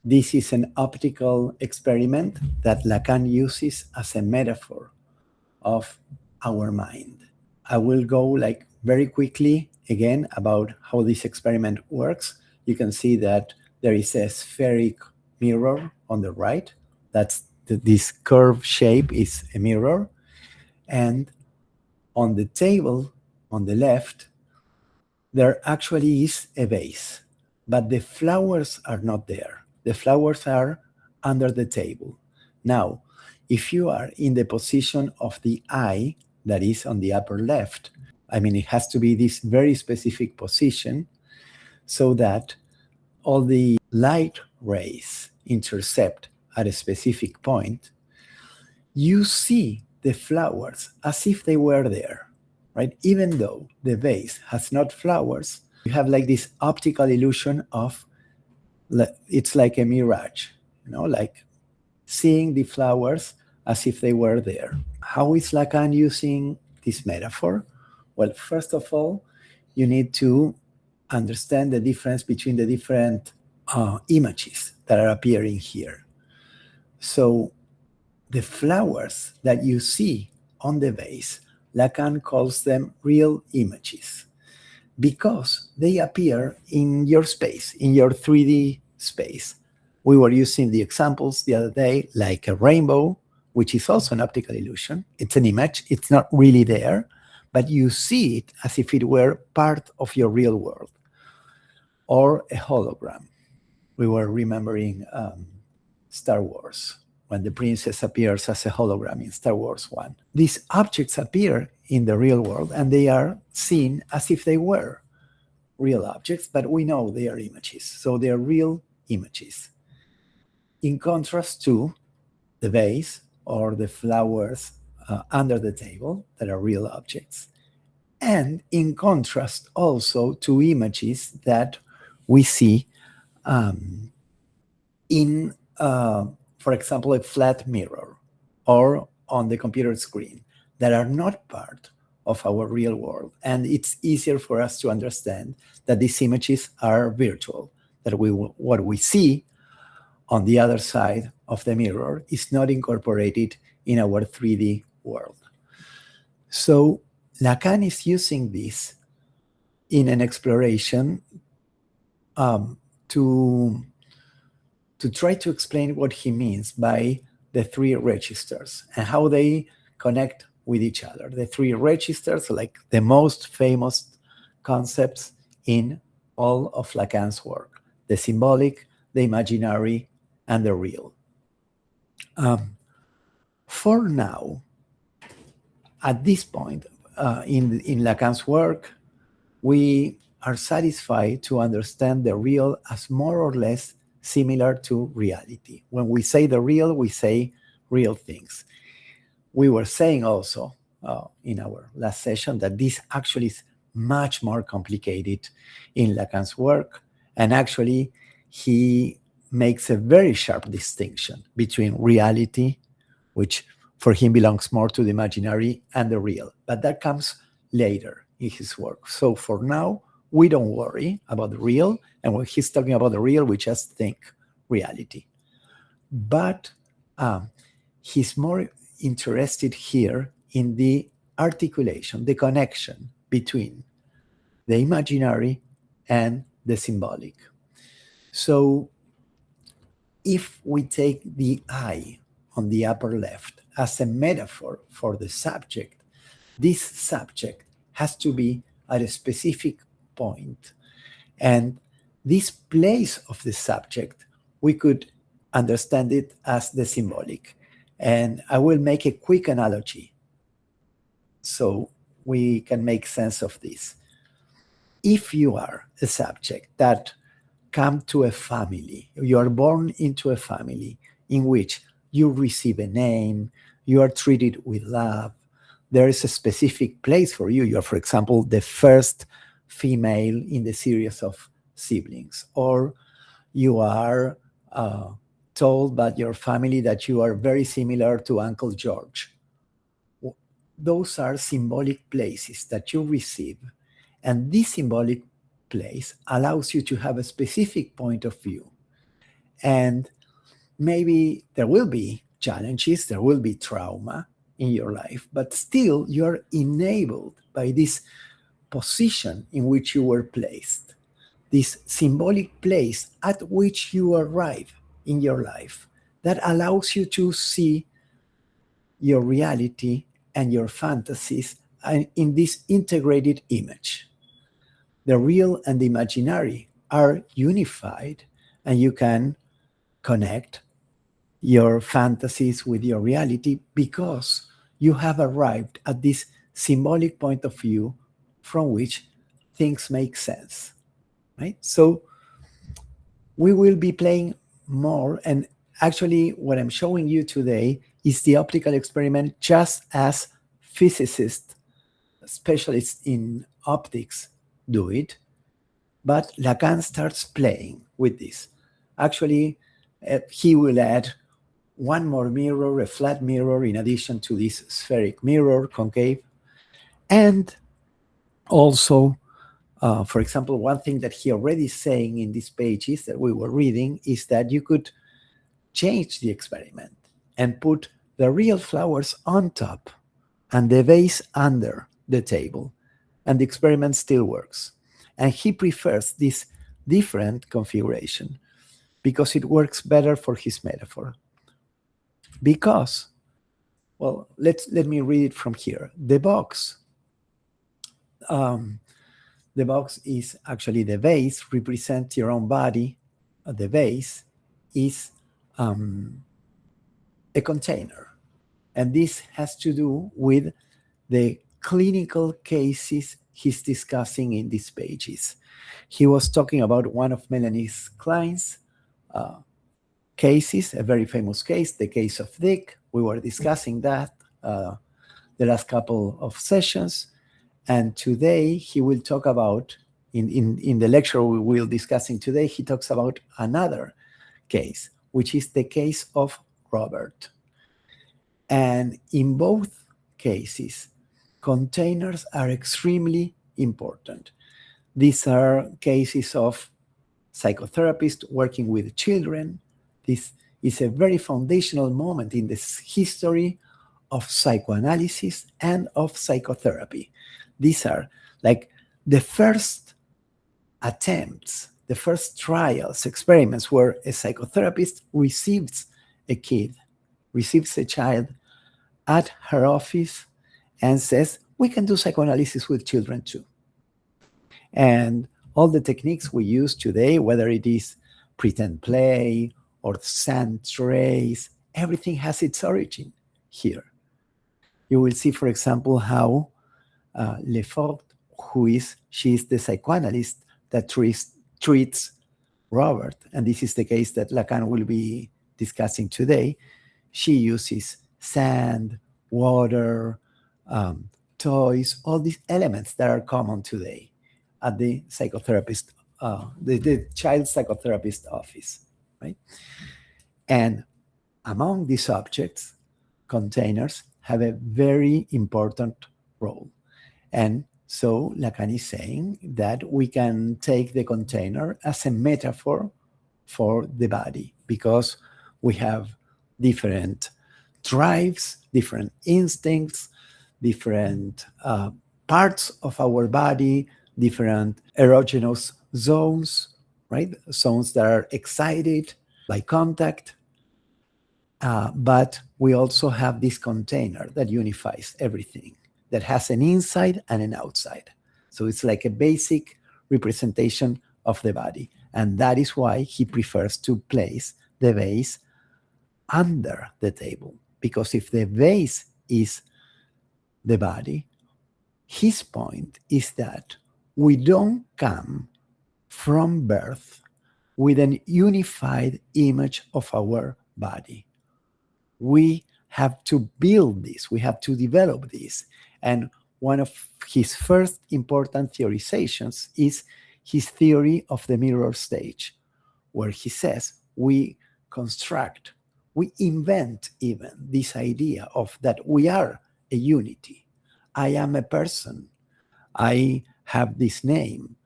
This is an optical experiment that Lacan uses as a metaphor of our mind. I will go like very quickly again about how this experiment works. You can see that there is a spheric mirror on the right. This curved shape is a mirror. And on the table on the left, there actually is a vase, but the flowers are not there. The flowers are under the table. Now, if you are in the position of the eye, that is on the upper left, I mean, it has to be this very specific position so that all the light rays intercept at a specific point. You see the flowers as if they were there, right? Even though the vase has not flowers, you have like this optical illusion of, it's like a mirage, like seeing the flowers as if they were there. How is Lacan using this metaphor? Well, first of all, you need to understand the difference between the different images that are appearing here. So the flowers that you see on the vase, Lacan calls them real images because they appear in your space, in your 3D space. We were using the examples the other day, like a rainbow, which is also an optical illusion. It's an image, it's not really there, but you see it as if it were part of your real world. Or a hologram. We were remembering Star Wars, when the princess appears as a hologram in Star Wars 1. These objects appear in the real world and they are seen as if they were real objects, but we know they are images. So they are real images. In contrast to the vase or the flowers under the table that are real objects. And in contrast also to images that we see in, for example, a flat mirror or on the computer screen that are not part of our real world. And it's easier for us to understand that these images are virtual, that what we see on the other side of the mirror is not incorporated in our 3D world. So Lacan is using this in an exploration to try to explain what he means by the three registers and how they connect with each other. The three registers, like the most famous concepts in all of Lacan's work: the symbolic, the imaginary, and the real. For now, at this point in Lacan's work, we are satisfied to understand the real as more or less similar to reality. When we say the real, we say real things. We were saying also in our last session that this actually is much more complicated in Lacan's work. And actually, he makes a very sharp distinction between reality, which for him belongs more to the imaginary, and the real. But that comes later in his work. So for now, we don't worry about the real. And when he's talking about the real, we just think reality. But he's more interested here in the articulation, the connection between the imaginary and the symbolic. So if we take the eye on the upper left as a metaphor for the subject, this subject has to be at a specific point. And this place of the subject, we could understand it as the symbolic. And I will make a quick analogy so we can make sense of this. If you are a subject that come to a family, you are born into a family in which you receive a name, you are treated with love, there is a specific place for you. You are, for example, the first female in the series of siblings, or you are told by your family that you are very similar to Uncle George. Those are symbolic places that you receive, and this symbolic place allows you to have a specific point of view. And maybe there will be challenges, there will be trauma in your life, but still you're enabled by this position in which you were placed, this symbolic place at which you arrive in your life that allows you to see your reality and your fantasies in this integrated image. The real and the imaginary are unified, and you can connect your fantasies with your reality because you have arrived at this symbolic point of view from which things make sense, right? So we will be playing more, and actually what I'm showing you today is the optical experiment just as physicists, specialists in optics, do it, but Lacan starts playing with this. Actually, he will add one more mirror, a flat mirror, in addition to this spheric mirror, concave. And also, for example, one thing that he already is saying in these pages that we were reading is that you could change the experiment and put the real flowers on top and the vase under the table, and the experiment still works. And he prefers this different configuration because it works better for his metaphor. Because, well, let me read it from here. The box is actually the vase, represents your own body. The vase is a container. And this has to do with the clinical cases he's discussing in these pages. He was talking about one of Melanie Klein's cases, a very famous case, the case of Dick. We were discussing that the last couple of sessions. And today he will talk about, in the lecture we will discussing today, he talks about another case, which is the case of Robert. And in both cases, containers are extremely important. These are cases of psychotherapists working with children. This is a very foundational moment in this history of psychoanalysis and of psychotherapy. These are like the first attempts, the first trials, experiments where a psychotherapist receives a child at her office and says, we can do psychoanalysis with children too. And all the techniques we use today, whether it is pretend play or sand trays, everything has its origin here. You will see, for example, how Lefort, she is the psychoanalyst that treats Robert, and this is the case that Lacan will be discussing today. She uses sand, water, toys, all these elements that are common today at the psychotherapist, the child psychotherapist office, right? And among these objects, containers have a very important role. And so Lacan is saying that we can take the container as a metaphor for the body because we have different drives, different instincts, different parts of our body, different erogenous zones, right? Zones that are excited by contact. But we also have this container that unifies everything, that has an inside and an outside. So it's like a basic representation of the body. And that is why he prefers to place the vase under the table. Because if the vase is the body, his point is that we don't come from birth with an unified image of our body. We have to build this, we have to develop this. And one of his first important theorizations is his theory of the mirror stage, where he says we construct, we invent even this idea of that we are a unity. I am a person. I have this name.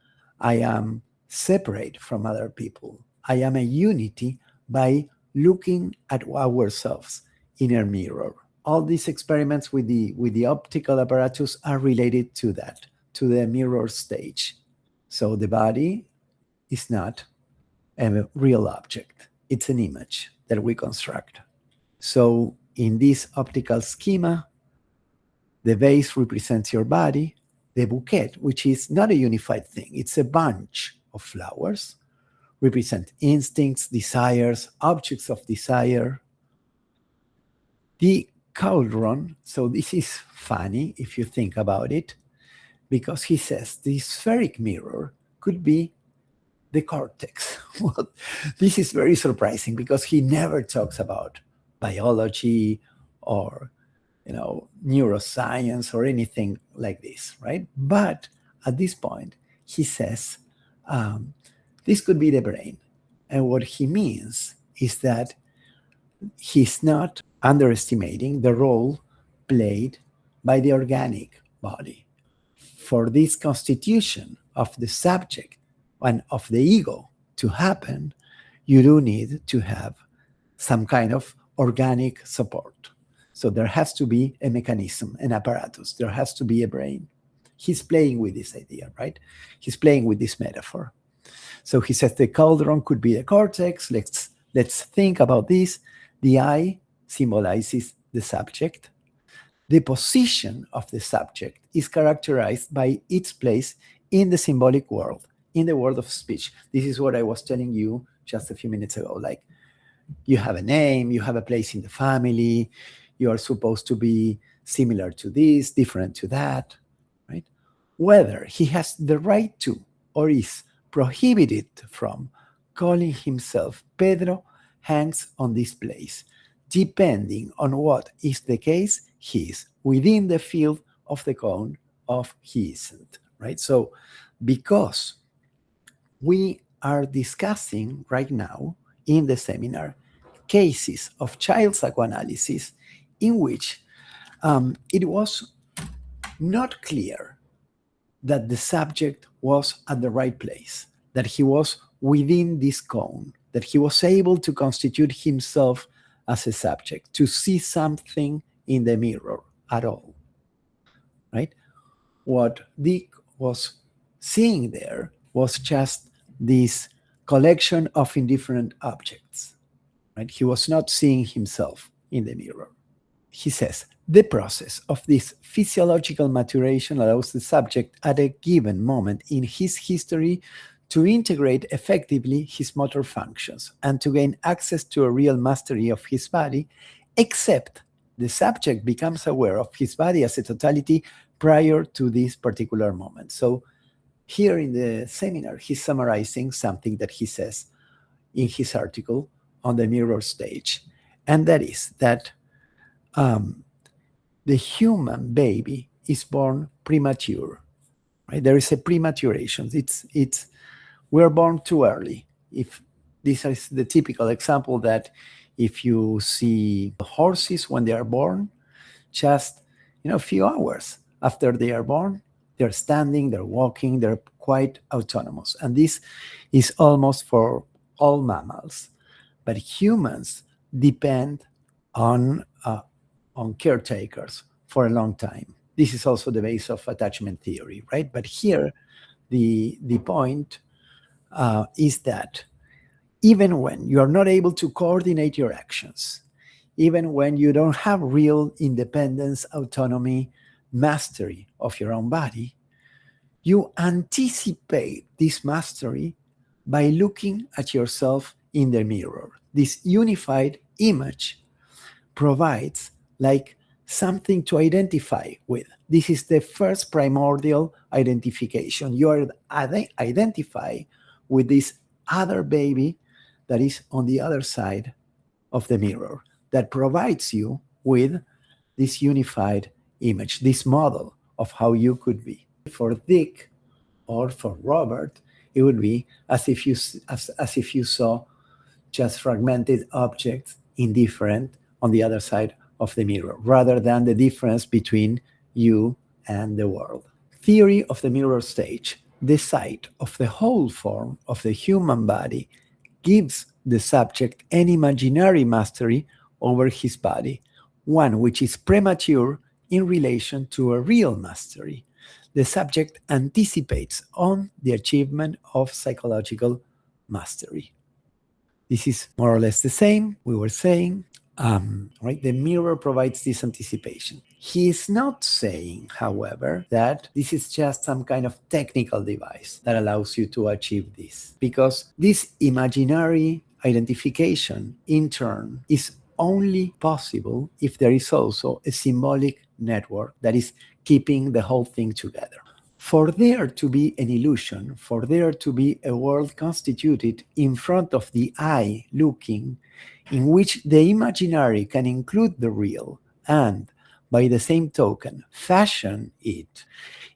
I am separate from other people. I am a unity, by looking at ourselves in a mirror. All these experiments with the optical apparatus are related to that, to the mirror stage. So the body is not a real object. It's an image that we construct. So in this optical schema, the vase represents your body. The bouquet, which is not a unified thing, it's a bunch of flowers, represent instincts, desires, objects of desire. The cauldron, so this is funny if you think about it, because he says the spheric mirror could be the cortex. Well, this is very surprising because he never talks about biology or neuroscience or anything like this, right? But at this point, he says this could be the brain. And what he means is that he's not underestimating the role played by the organic body. For this constitution of the subject and of the ego to happen, you do need to have some kind of organic support. So there has to be a mechanism, an apparatus. There has to be a brain. He's playing with this idea, right? He's playing with this metaphor. So he says the cauldron could be the cortex. Let's think about this. The eye symbolizes the subject. The position of the subject is characterized by its place in the symbolic world, in the world of speech. This is what I was telling you just a few minutes ago. Like, you have a name, you have a place in the family, you are supposed to be similar to this, different to that, right? Whether he has the right to or is prohibited from calling himself Pedro hangs on this place. Depending on what is the case, he is within the field of the cone of he isn't, right? So because we are discussing right now in the seminar cases of child psychoanalysis in which it was not clear that the subject was at the right place, that he was within this cone, that he was able to constitute himself as a subject, to see something in the mirror at all, right? What Dick was seeing there was just this collection of indifferent objects, right? He was not seeing himself in the mirror. He says, the process of this physiological maturation allows the subject at a given moment in his history to integrate effectively his motor functions and to gain access to a real mastery of his body, except the subject becomes aware of his body as a totality prior to this particular moment. So here in the seminar, he's summarizing something that he says in his article on the mirror stage, and that is that the human baby is born premature, right? There is a prematuration. We're born too early. If this is the typical example that if you see horses when they are born, just a few hours after they are born, they're standing, they're walking, they're quite autonomous. And this is almost for all mammals. But humans depend on caretakers for a long time. This is also the base of attachment theory, right? But here, the point is that even when you are not able to coordinate your actions, even when you don't have real independence, autonomy, mastery of your own body, you anticipate this mastery by looking at yourself in the mirror. This unified image provides like something to identify with. This is the first primordial identification. You are identify with this other baby that is on the other side of the mirror, that provides you with this unified image, this model of how you could be. For Dick or for Robert, it would be as if you saw just fragmented objects, indifferent, on the other side of the mirror, rather than the difference between you and the world. Theory of the mirror stage. The sight of the whole form of the human body gives the subject an imaginary mastery over his body, one which is premature in relation to a real mastery. The subject anticipates on the achievement of psychological mastery. This is more or less the same we were saying. Right? The mirror provides this anticipation. He is not saying, however, that this is just some kind of technical device that allows you to achieve this, because this imaginary identification, in turn, is only possible if there is also a symbolic network that is keeping the whole thing together. For there to be an illusion, for there to be a world constituted in front of the eye looking, in which the imaginary can include the real and, by the same token, fashion it,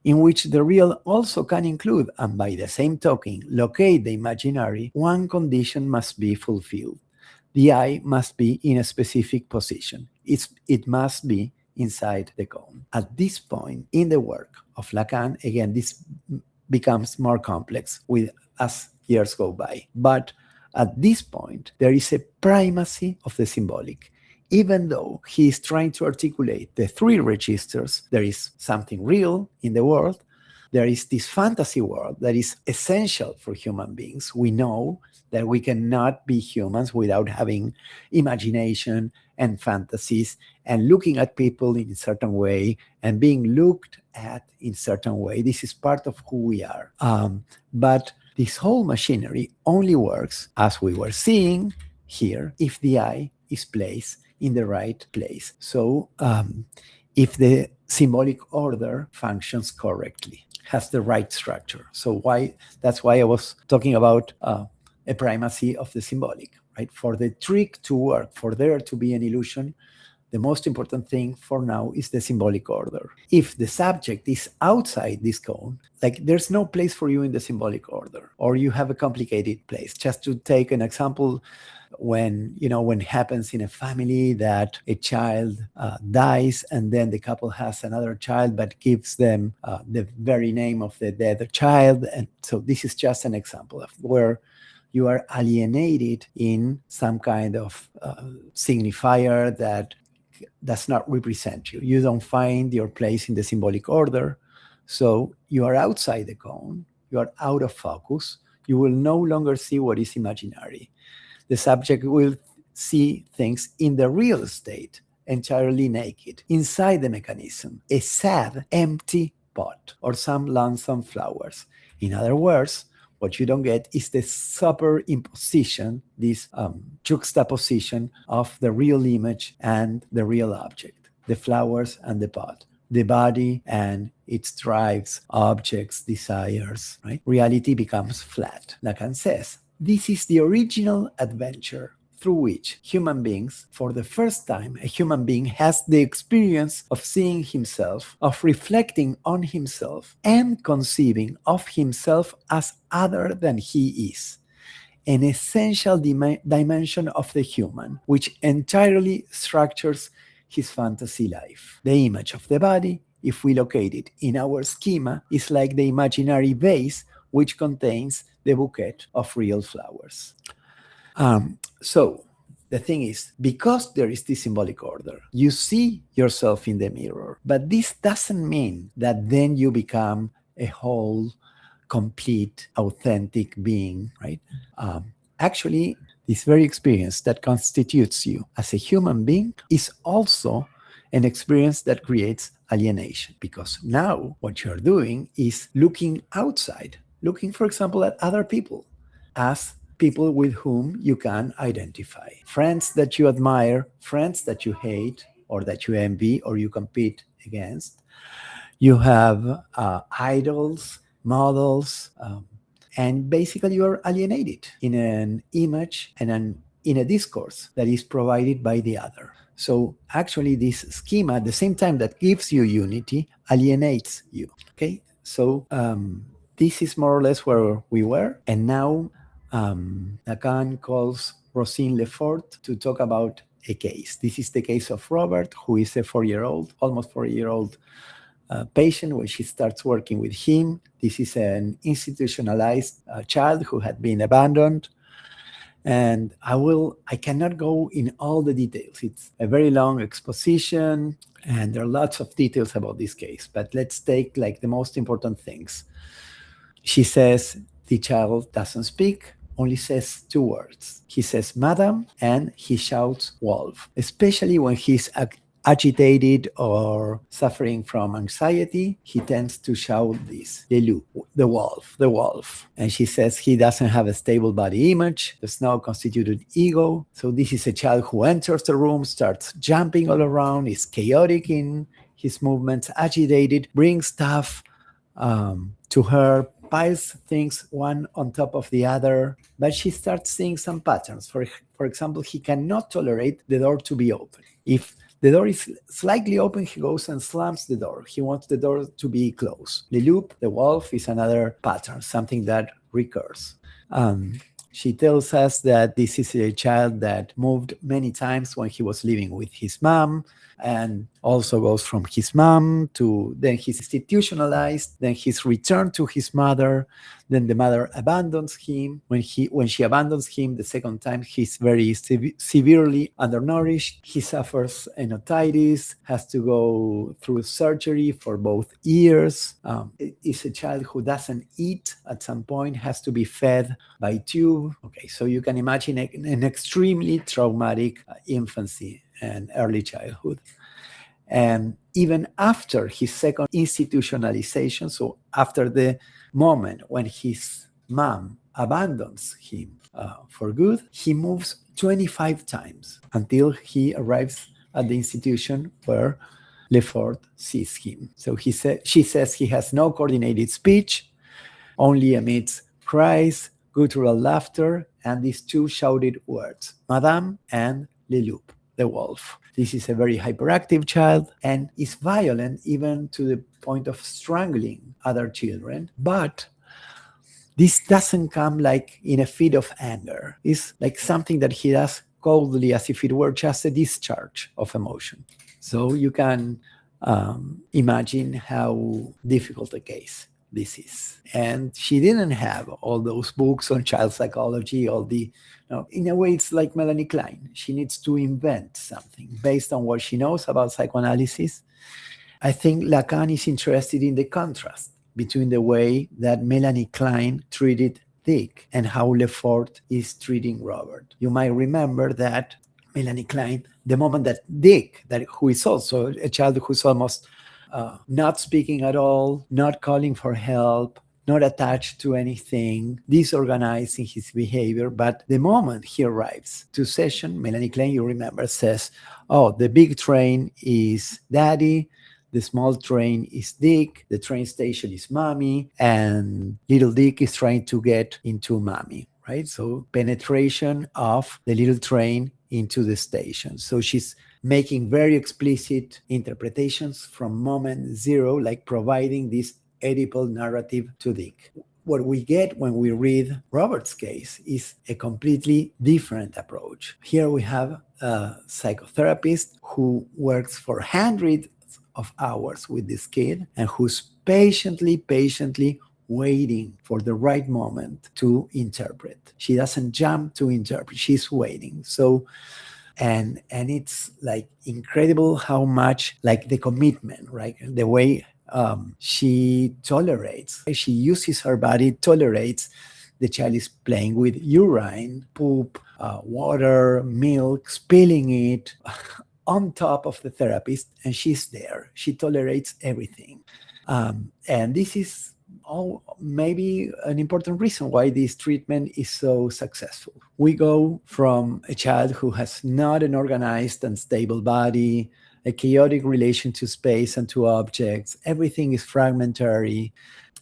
in which the real also can include and, by the same token, locate the imaginary, one condition must be fulfilled. The eye must be in a specific position. It must be inside the cone. At this point in the work of Lacan, again, this becomes more complex as years go by. But at this point, there is a primacy of the symbolic. Even though he is trying to articulate the three registers, there is something real in the world, there is this fantasy world that is essential for human beings. We know that we cannot be humans without having imagination and fantasies and looking at people in a certain way and being looked at in a certain way. This is part of who we are. But this whole machinery only works, as we were seeing here, if the eye is placed in the right place. So if the symbolic order functions correctly, has the right structure. So that's why I was talking about a primacy of the symbolic, right? For the trick to work, for there to be an illusion, the most important thing for now is the symbolic order. If the subject is outside this cone, like there's no place for you in the symbolic order, or you have a complicated place. Just to take an example, when it happens in a family that a child dies and then the couple has another child but gives them the very name of the dead child. And so this is just an example of where you are alienated in some kind of signifier that does not represent you. You don't find your place in the symbolic order. So you are outside the cone. You are out of focus. You will no longer see what is imaginary. The subject will see things in the real state, entirely naked, inside the mechanism, a sad, empty pot or some lonesome flowers. In other words, what you don't get is the superimposition, this juxtaposition of the real image and the real object, the flowers and the pot, the body and its drives, objects, desires, right? Reality becomes flat. Lacan says, this is the original adventure through which human beings, for the first time, a human being has the experience of seeing himself, of reflecting on himself, and conceiving of himself as other than he is. An essential dimension of the human, which entirely structures his fantasy life. The image of the body, if we locate it in our schema, is like the imaginary vase which contains the bouquet of real flowers. So the thing is, because there is this symbolic order, you see yourself in the mirror, but this doesn't mean that then you become a whole, complete, authentic being, right? Actually, this very experience that constitutes you as a human being is also an experience that creates alienation, because now what you're doing is looking outside, looking, for example, at other people as people with whom you can identify. Friends that you admire, friends that you hate, or that you envy, or you compete against. You have idols, models, and basically you are alienated in an image and in a discourse that is provided by the other. So actually this schema, at the same time that gives you unity, alienates you. Okay, so this is more or less where we were. And now Lacan calls Rosine Lefort to talk about a case. This is the case of Robert, who is a 4-year-old, almost 4-year-old patient. When she starts working with him, this is an institutionalized child who had been abandoned. And I cannot go in all the details. It's a very long exposition and there are lots of details about this case, but let's take like the most important things. She says the child doesn't speak, only says two words. He says madam and he shouts wolf, especially when he's agitated or suffering from anxiety. He tends to shout this, the loup, the wolf, the wolf. And she says he doesn't have a stable body image. There's no constituted ego. So this is a child who enters the room, starts jumping all around, is chaotic in his movements, agitated, brings stuff to her, piles things one on top of the other, but she starts seeing some patterns. For example, he cannot tolerate the door to be open. If the door is slightly open, he goes and slams the door. He wants the door to be closed. The loop, the wolf, is another pattern, something that recurs. She tells us that this is a child that moved many times when he was living with his mom, and also goes from his mom to then he's institutionalized, then he's returned to his mother, then the mother abandons him. When she abandons him the second time, he's very severely undernourished. He suffers an otitis, has to go through surgery for both ears. Is a child who doesn't eat at some point, has to be fed by tube. Okay, so you can imagine an extremely traumatic infancy and early childhood. And even after his second institutionalization, so after the moment when his mom abandons him for good, he moves 25 times until he arrives at the institution where Lefort sees him. So she says he has no coordinated speech, only emits cries, guttural laughter, and these two shouted words, Madame and Le Loup, the wolf. This is a very hyperactive child and is violent even to the point of strangling other children. But this doesn't come like in a fit of anger. It's like something that he does coldly, as if it were just a discharge of emotion. So you can imagine how difficult a case this is. And she didn't have all those books on child psychology, in a way, it's like Melanie Klein. She needs to invent something based on what she knows about psychoanalysis. I think Lacan is interested in the contrast between the way that Melanie Klein treated Dick and how Lefort is treating Robert. You might remember that Melanie Klein, the moment that Dick, who is also a child who's almost not speaking at all, not calling for help, not attached to anything, disorganized in his behavior. But the moment he arrives to session, Melanie Klein, you remember, says, oh, the big train is daddy, the small train is Dick, the train station is mommy, and little Dick is trying to get into mommy, right? So penetration of the little train into the station. So she's making very explicit interpretations from moment zero, like providing this Oedipal narrative to Dick. What we get when we read Robert's case is a completely different approach. Here we have a psychotherapist who works for hundreds of hours with this kid and who's patiently waiting for the right moment to interpret. She doesn't jump to interpret, she's waiting. So and it's like incredible how much like the commitment, right? The way she tolerates, she uses her body, tolerates the child is playing with urine, poop, water, milk, spilling it on top of the therapist, and she's there. She tolerates everything. And this is maybe an important reason why this treatment is so successful. We go from a child who has not an organized and stable body, a chaotic relation to space and to objects. Everything is fragmentary,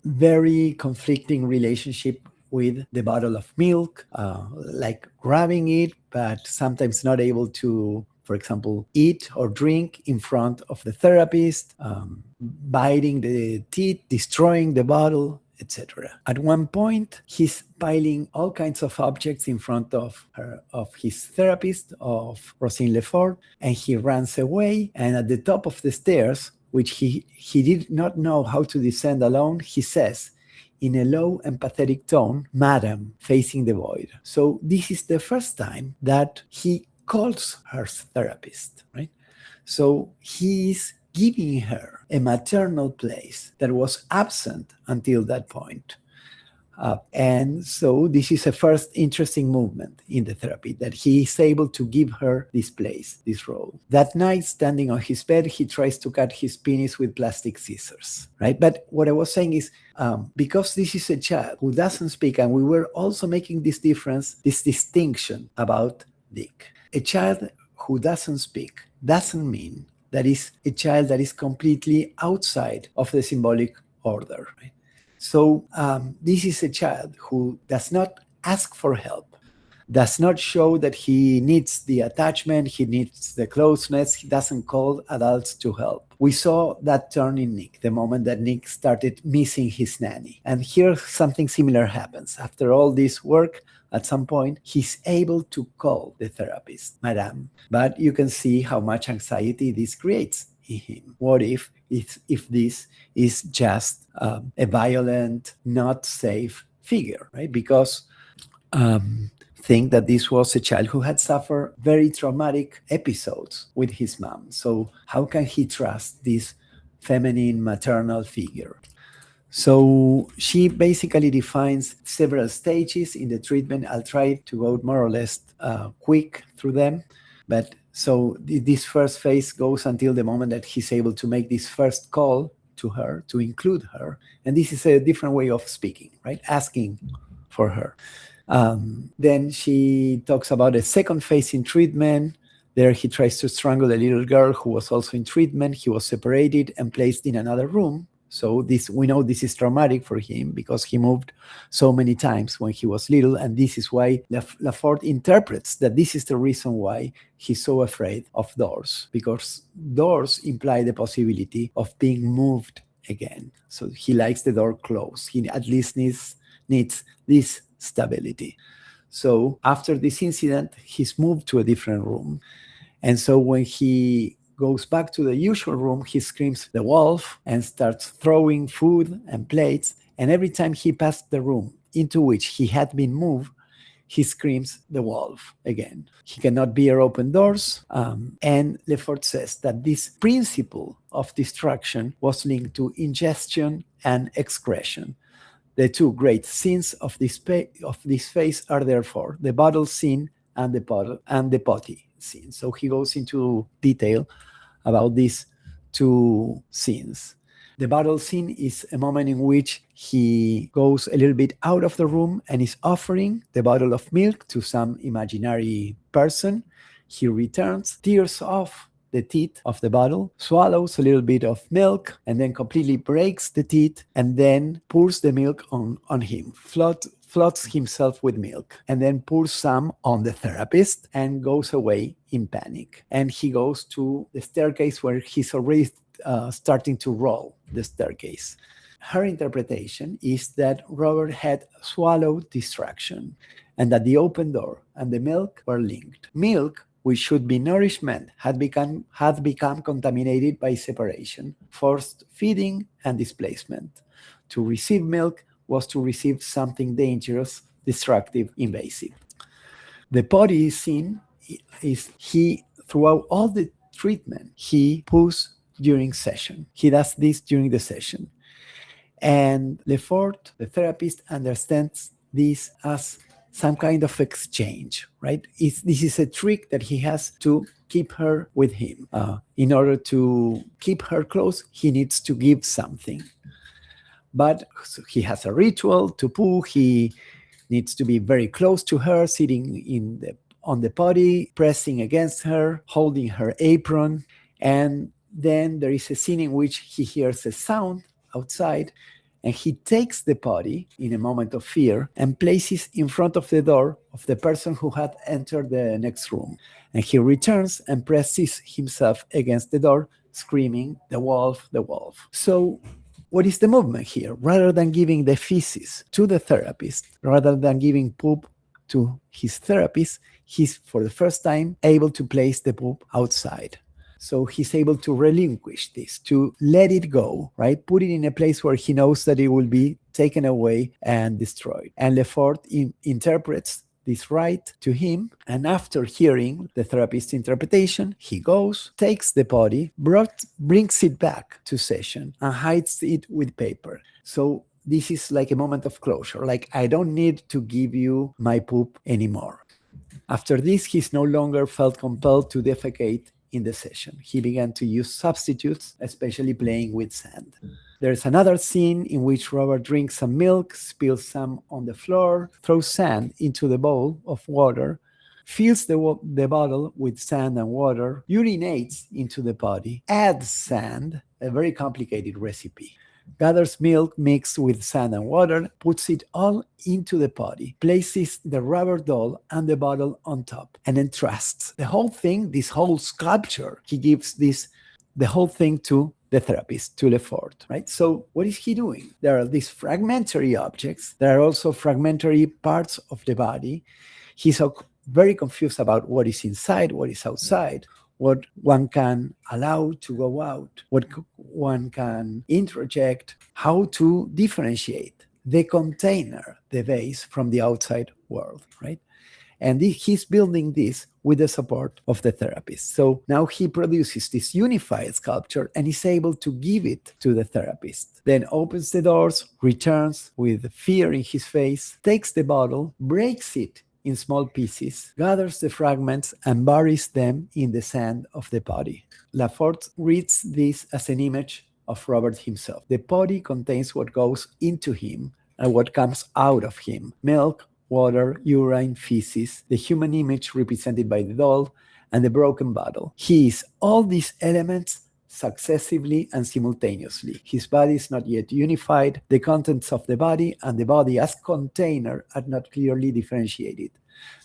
very conflicting relationship with the bottle of milk, like grabbing it, but sometimes not able to, for example, eat or drink in front of the therapist, biting the teeth, destroying the bottle, etc. At one point, he's piling all kinds of objects in front of his therapist, of Rosine Lefort, and he runs away. And at the top of the stairs, which he did not know how to descend alone, he says, in a low empathetic tone, Madam, facing the void. So this is the first time that he calls her therapist, right? So he is giving her a maternal place that was absent until that point. And so this is a first interesting movement in the therapy, that he is able to give her this place, this role. That night, standing on his bed, he tries to cut his penis with plastic scissors, right? But what I was saying is, because this is a child who doesn't speak, and we were also making this difference, this distinction about Dick. A child who doesn't speak doesn't mean that is a child that is completely outside of the symbolic order, right? So this is a child who does not ask for help, does not show that he needs the attachment, he needs the closeness, he doesn't call adults to help. We saw that turn in Nick, the moment that Nick started missing his nanny. And here something similar happens. After all this work, at some point, he's able to call the therapist, Madame. But you can see how much anxiety this creates in him. What if this is just a violent, not safe figure, right? Because think that this was a child who had suffered very traumatic episodes with his mom. So how can he trust this feminine maternal figure? So she basically defines several stages in the treatment. I'll try to go more or less quick through them. But so this first phase goes until the moment that he's able to make this first call to her, to include her. And this is a different way of speaking, right? Asking for her. Then she talks about a second phase in treatment. There he tries to strangle a little girl who was also in treatment. He was separated and placed in another room. So this, we know this is traumatic for him because he moved so many times when he was little. And this is why Lafort interprets that this is the reason why he's so afraid of doors, because doors imply the possibility of being moved again. So he likes the door closed. He at least needs this stability. So after this incident, he's moved to a different room. And so when he goes back to the usual room, he screams the wolf and starts throwing food and plates. And every time he passed the room into which he had been moved, he screams the wolf again. He cannot bear open doors. And Lefort says that this principle of destruction was linked to ingestion and excretion. The two great sins of this phase are therefore the bottle sin and the potty sin. So he goes into detail about these two sins. The bottle sin is a moment in which he goes a little bit out of the room and is offering the bottle of milk to some imaginary person. He returns, tears off the teeth of the bottle, swallows a little bit of milk, and then completely breaks the teeth, and then pours the milk on him, floods himself with milk, and then pours some on the therapist and goes away in panic. And he goes to the staircase where he's already starting to roll the staircase. Her interpretation is that Robert had swallowed distraction and that the open door and the milk were linked. Milk, which should be nourishment, had become contaminated by separation, forced feeding, and displacement. To receive milk was to receive something dangerous, destructive, invasive. The potty scene is throughout all the treatment, he poos during session. He does this during the session. And Lefort, the therapist, understands this as some kind of exchange, right? This is a trick that he has to keep her with him. In order to keep her close, he needs to give something. But so he has a ritual to poo. He needs to be very close to her, sitting on the potty, pressing against her, holding her apron. And then there is a scene in which he hears a sound outside, and he takes the potty in a moment of fear and places in front of the door of the person who had entered the next room. And he returns and presses himself against the door, screaming, the wolf, the wolf. So what is the movement here? Rather than giving the feces to the therapist, rather than giving poop to his therapist, he's for the first time able to place the poop outside. So he's able to relinquish this, to let it go, right? Put it in a place where he knows that it will be taken away and destroyed. And Lefort interprets this right to him, and after hearing the therapist's interpretation, he goes, takes the body, brings it back to session, and hides it with paper. So this is like a moment of closure. Like, I don't need to give you my poop anymore. After this, he no longer felt compelled to defecate in the session. He began to use substitutes, especially playing with sand. There's another scene in which Robert drinks some milk, spills some on the floor, throws sand into the bowl of water, fills the bottle with sand and water, urinates into the body, adds sand, a very complicated recipe, gathers milk mixed with sand and water, puts it all into the potty, places the rubber doll and the bottle on top, and entrusts the whole thing, this whole sculpture. He gives the whole thing to the therapist, to Lefort, right? So what is he doing? There are these fragmentary objects. There are also fragmentary parts of the body. He's very confused about what is inside, what is outside, what one can allow to go out, what one can introject, how to differentiate the container, the vase, from the outside world, right? And he's building this with the support of the therapist. So now he produces this unified sculpture and is able to give it to the therapist. Then opens the doors, returns with fear in his face, takes the bottle, breaks it in small pieces, gathers the fragments, and buries them in the sand of the body. Lefort reads this as an image of Robert himself. The body contains what goes into him and what comes out of him: milk, water, urine, feces, the human image represented by the doll, and the broken bottle. He is all these elements successively and simultaneously. His body is not yet unified. The contents of the body and the body as container are not clearly differentiated.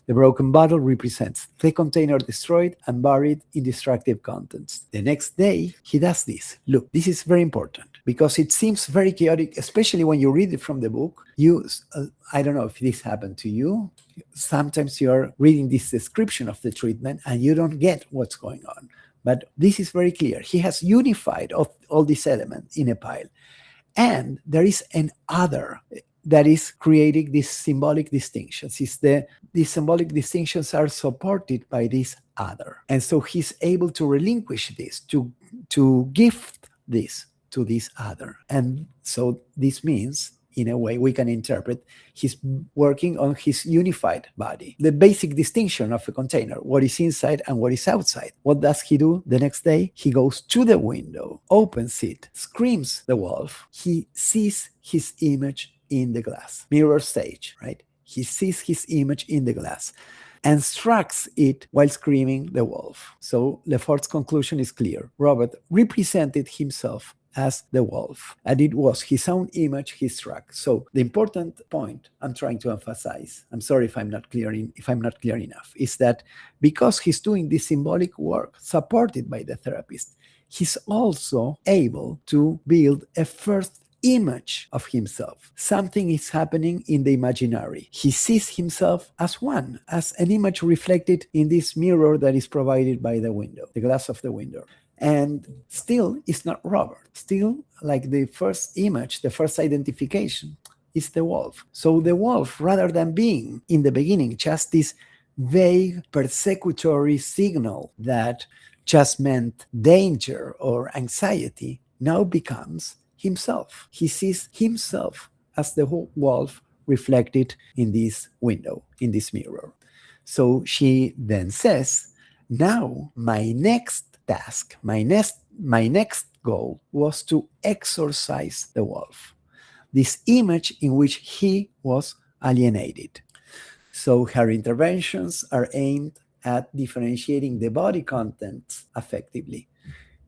The broken bottle represents the container destroyed and buried in destructive contents. The next day, he does this. Look, this is very important because it seems very chaotic, especially when you read it from the book. I don't know if this happened to you. Sometimes you're reading this description of the treatment and you don't get what's going on. But this is very clear. He has unified all these elements in a pile. And there is an other that is creating these symbolic distinctions. These symbolic distinctions are supported by this other. And so he's able to relinquish this, to gift this to this other. And so this means, in a way, we can interpret he's working on his unified body. The basic distinction of a container, what is inside and what is outside. What does he do the next day? He goes to the window, opens it, screams the wolf. He sees his image in the glass. Mirror stage, right? He sees his image in the glass and strikes it while screaming the wolf. So Lefort's conclusion is clear. Robert represented himself as the wolf, and it was his own image he struck. So the important point I'm trying to emphasize, I'm sorry if I'm not clear enough, is that because he's doing this symbolic work supported by the therapist, he's also able to build a first image of himself. Something is happening in the imaginary. He sees himself as one, as an image reflected in this mirror that is provided by the window, the glass of the window. And still, it's not Robert. Still, like the first image, the first identification is the wolf. So the wolf, rather than being in the beginning just this vague persecutory signal that just meant danger or anxiety, now becomes himself. He sees himself as the wolf reflected in this window, in this mirror. So she then says, now my next task, my next goal was to exorcise the wolf, this image in which he was alienated. So her interventions are aimed at differentiating the body contents effectively.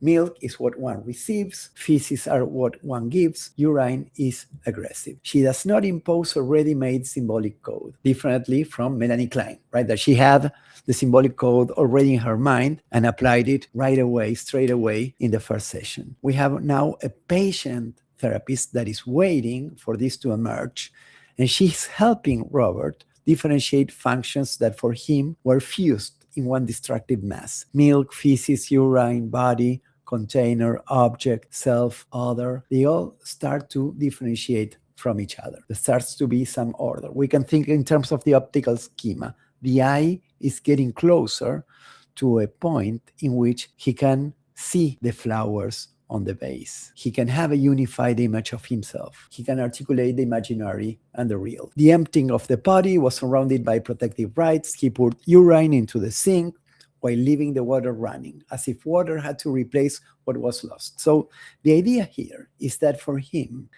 Milk is what one receives, feces are what one gives, urine is aggressive. She does not impose a ready-made symbolic code, differently from Melanie Klein, right? That she had the symbolic code already in her mind and applied it right away, straight away in the first session. We have now a patient therapist that is waiting for this to emerge, and she's helping Robert differentiate functions that for him were fused in one destructive mass. Milk, feces, urine, body, container, object, self, other, they all start to differentiate from each other. There starts to be some order. We can think in terms of the optical schema. The eye is getting closer to a point in which he can see the flowers on the vase. He can have a unified image of himself. He can articulate the imaginary and the real. The emptying of the body was surrounded by protective rites. He poured urine into the sink while leaving the water running, as if water had to replace what was lost. So the idea here is that for him,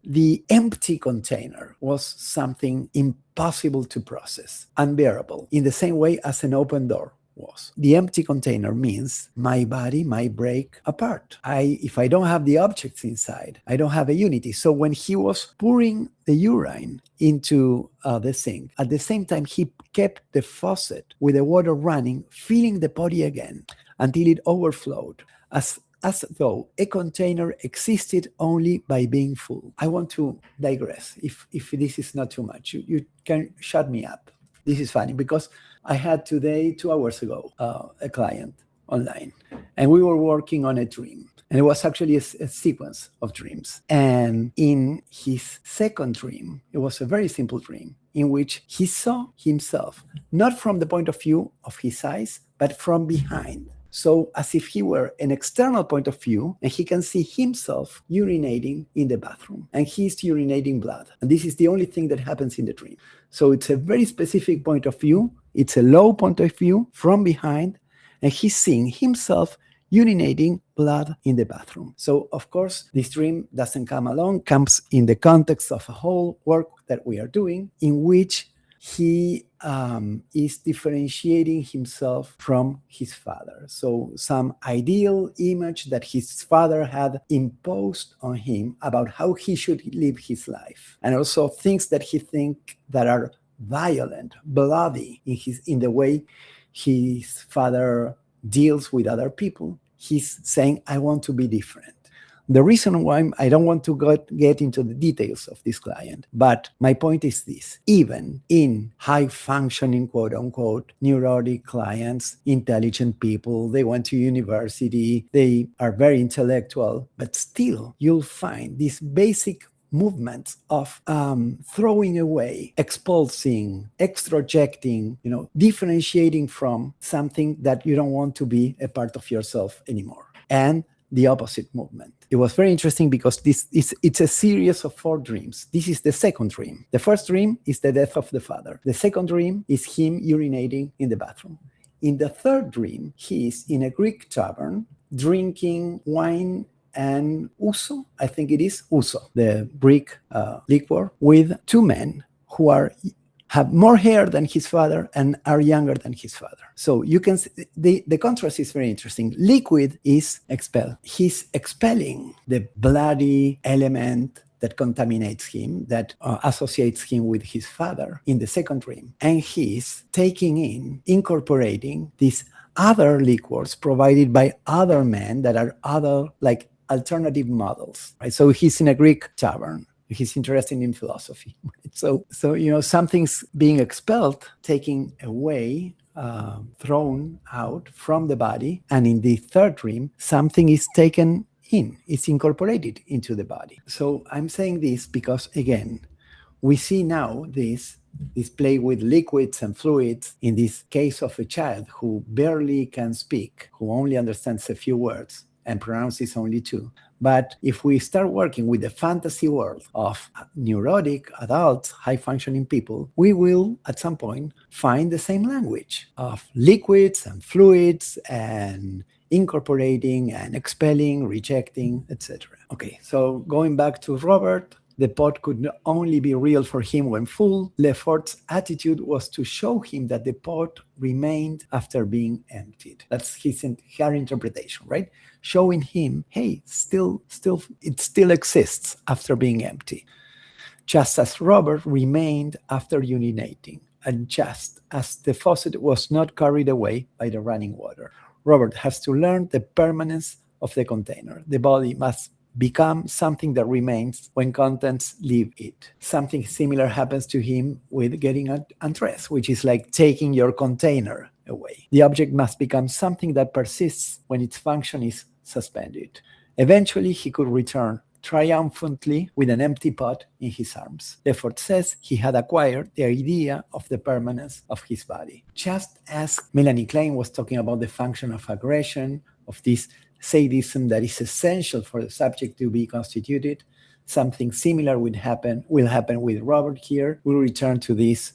the empty container was something impossible to process, unbearable, in the same way as an open door was. The empty container means my body might break apart. If I don't have the objects inside, I don't have a unity. So when he was pouring the urine into the sink, at the same time, he kept the faucet with the water running, filling the body again until it overflowed, as though a container existed only by being full. I want to digress. If this is not too much, you can shut me up. This is funny because I had today, 2 hours ago, a client online, and we were working on a dream. And it was actually a sequence of dreams. And in his second dream, it was a very simple dream in which he saw himself, not from the point of view of his eyes, but from behind. So as if he were an external point of view, and he can see himself urinating in the bathroom, and he's urinating blood. And this is the only thing that happens in the dream. So it's a very specific point of view. It's a low point of view from behind, and he's seeing himself urinating blood in the bathroom. So, of course, this dream doesn't come along, comes in the context of a whole work that we are doing, in which he is differentiating himself from his father. So some ideal image that his father had imposed on him about how he should live his life. And also things that he thinks that are violent, bloody in the way his father deals with other people. He's saying, I want to be different. The reason why I don't want to get into the details of this client, but my point is this: even in high-functioning, quote-unquote, neurotic clients, intelligent people, they went to university, they are very intellectual, but still you'll find these basic movements of throwing away, expulsing, extrojecting, differentiating from something that you don't want to be a part of yourself anymore. And the opposite movement. It was very interesting because it's a series of 4 dreams. This is the second dream. The first dream is the death of the father. The second dream is him urinating in the bathroom. In the third dream, he is in a Greek tavern drinking wine and ouzo, I think it is ouzo, the Greek liquor, with 2 men who have more hair than his father and are younger than his father. So you can see the contrast is very interesting. Liquid is expelled. He's expelling the bloody element that contaminates him, that associates him with his father in the second dream. And he's incorporating these other liquors provided by other men that are other, like alternative models, right? So he's in a Greek tavern. He's interested in philosophy. So something's being expelled, taken away, thrown out from the body. And in the third dream, something is taken in, it's incorporated into the body. So I'm saying this because, again, we see now this play with liquids and fluids in this case of a child who barely can speak, who only understands a few words and pronounces only 2. But if we start working with the fantasy world of neurotic adults, high-functioning people, we will, at some point, find the same language of liquids and fluids and incorporating and expelling, rejecting, etc. Okay, so going back to Robert, the pot could only be real for him when full. Lefort's attitude was to show him that the pot remained after being emptied. That's her interpretation, right? Showing him, hey, it still exists after being empty. Just as Robert remained after urinating, and just as the faucet was not carried away by the running water. Robert has to learn the permanence of the container. The body must become something that remains when contents leave it. Something similar happens to him with getting undressed, which is like taking your container away. The object must become something that persists when its function is suspended. Eventually, he could return triumphantly with an empty pot in his arms. Lefort says he had acquired the idea of the permanence of his body. Just as Melanie Klein was talking about the function of aggression, of this sadism that is essential for the subject to be constituted, something similar will happen with Robert here. We'll return to this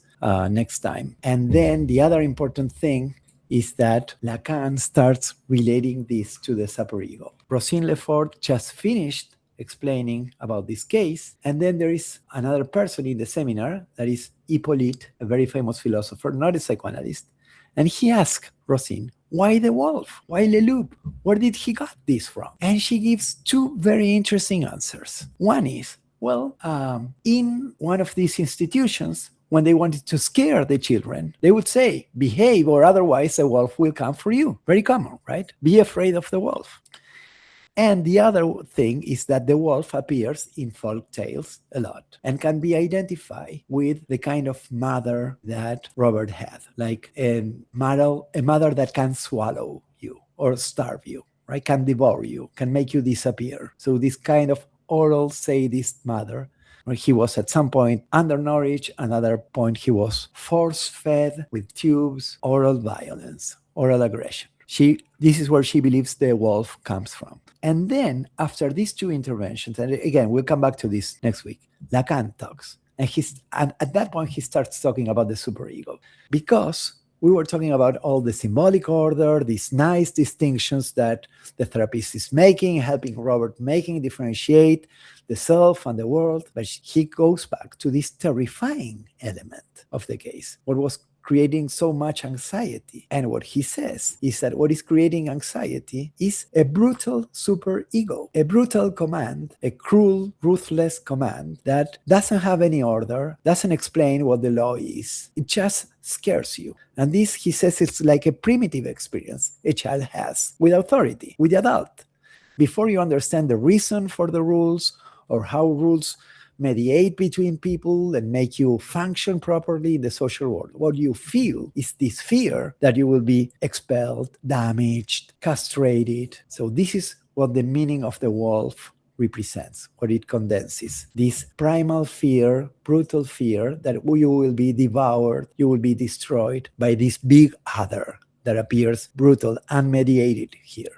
next time. And then the other important thing is that Lacan starts relating this to the superego. Rosine Lefort just finished explaining about this case, and then there is another person in the seminar, that is Hippolyte, a very famous philosopher, not a psychoanalyst, and he asked Rosine, why the wolf? Why Le Loup? Where did he got this from? And she gives two very interesting answers. One is, well, in one of these institutions, when they wanted to scare the children, they would say, behave or otherwise a wolf will come for you. Very common, right? Be afraid of the wolf. And the other thing is that the wolf appears in folk tales a lot and can be identified with the kind of mother that Robert had, like a mother that can swallow you or starve you, right? Can devour you, can make you disappear. So this kind of oral sadist mother, where he was at some point undernourished, another point he was force-fed with tubes, oral violence, oral aggression. This is where she believes the wolf comes from. And then after these two interventions, and again, we'll come back to this next week, Lacan talks. And at that point, he starts talking about the superego. Because we were talking about all the symbolic order, these nice distinctions that the therapist is making, helping Robert differentiate the self and the world. But he goes back to this terrifying element of the case, what was creating so much anxiety. And what he says is that what is creating anxiety is a brutal superego, a brutal command, a cruel, ruthless command that doesn't have any order, doesn't explain what the law is. It just scares you. And this, he says, it's like a primitive experience a child has with authority, with the adult. Before you understand the reason for the rules or how rules mediate between people and make you function properly in the social world. What you feel is this fear that you will be expelled, damaged, castrated. So this is what the meaning of the wolf represents, what it condenses. This primal fear, brutal fear that you will be devoured, you will be destroyed by this big other that appears brutal, unmediated here.